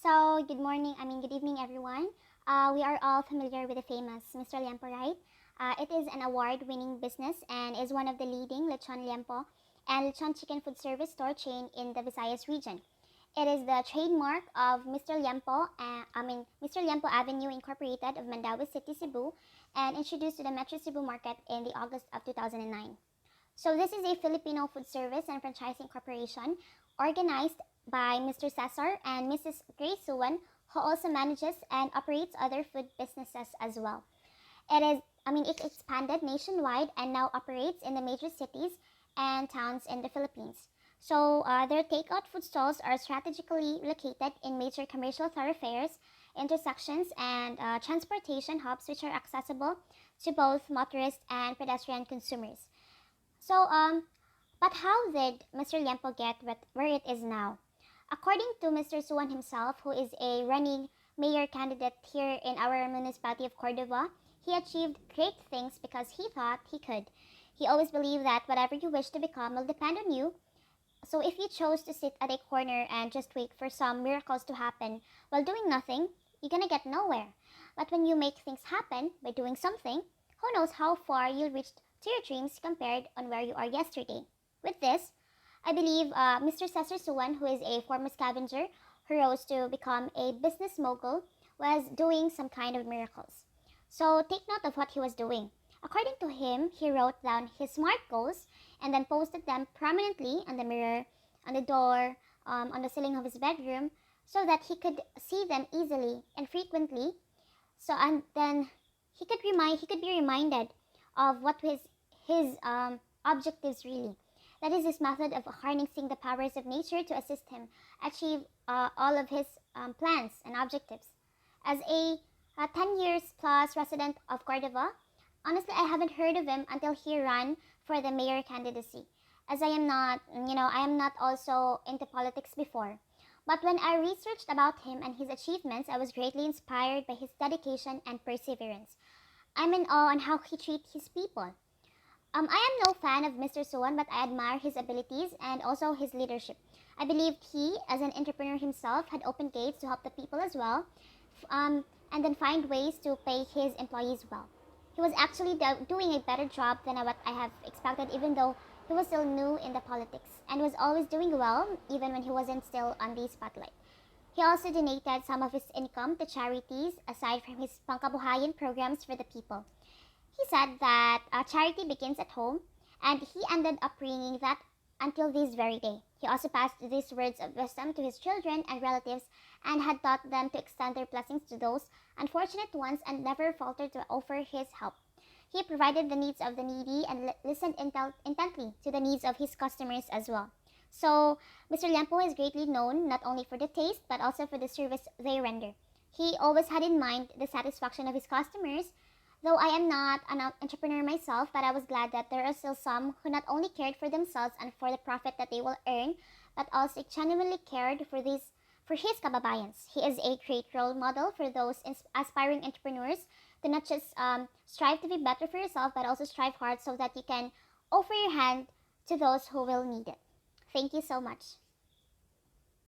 So, good evening, everyone. We are all familiar with the famous Mr. Liempo, right? It is an award-winning business and is one of the leading lechon liempo and lechon chicken food service store chain in the Visayas region. It is the trademark of Mr. Liempo, Mr. Liempo Avenue Incorporated of Mandaue City, Cebu, and introduced to the Metro Cebu market in the August of 2009. So this is a Filipino food service and franchising corporation organized by Mr. Cesar and Mrs. Grace Suwan, who also manages and operates other food businesses as well. It expanded nationwide and now operates in the major cities and towns in the Philippines. So their takeout food stalls are strategically located in major commercial thoroughfares, intersections, and transportation hubs which are accessible to both motorists and pedestrian consumers. So, but how did Mr. Liempo get where it is now? According to Mr. Suwan himself, who is a running mayor candidate here in our municipality of Cordova, he achieved great things because he thought he could. He always believed that whatever you wish to become will depend on you. So if you chose to sit at a corner and just wait for some miracles to happen while doing nothing, you're gonna get nowhere. But when you make things happen by doing something, who knows how far you'll reach to your dreams compared on where you are yesterday. With this, I believe Mr. Cesar Suwan, who is a former scavenger who rose to become a business mogul, was doing some kind of miracles. So take note of what he was doing. According to him, he wrote down his SMART goals and then posted them prominently on the mirror, on the door, on the ceiling of his bedroom, so that he could see them easily and frequently. So and then he could be reminded of what his objectives really. That is his method of harnessing the powers of nature to assist him achieve all of his plans and objectives. As a 10 years plus resident of Cordova, honestly, I haven't heard of him until he ran for the mayor candidacy. As I am not also into politics before. But when I researched about him and his achievements, I was greatly inspired by his dedication and perseverance. I'm in awe on how he treats his people. I am no fan of Mr. Suwan, but I admire his abilities and also his leadership. I believed he, as an entrepreneur himself, had opened gates to help the people as well, and then find ways to pay his employees well. He was actually doing a better job than what I have expected, even though he was still new in the politics and was always doing well, even when he wasn't still on the spotlight. He also donated some of his income to charities aside from his pangkabuhayan programs for the people. He said that charity begins at home, and he ended up bringing that until this very day. He also passed these words of wisdom to his children and relatives and had taught them to extend their blessings to those unfortunate ones and never faltered to offer his help. He provided the needs of the needy and listened intently to the needs of his customers as well. So, Mr. Liempo is greatly known not only for the taste but also for the service they render. He always had in mind the satisfaction of his customers. Though I am not an entrepreneur myself, but I was glad that there are still some who not only cared for themselves and for the profit that they will earn, but also genuinely cared for his kababayans. He is a great role model for those aspiring entrepreneurs to not just strive to be better for yourself, but also strive hard so that you can offer your hand to those who will need it. Thank you so much.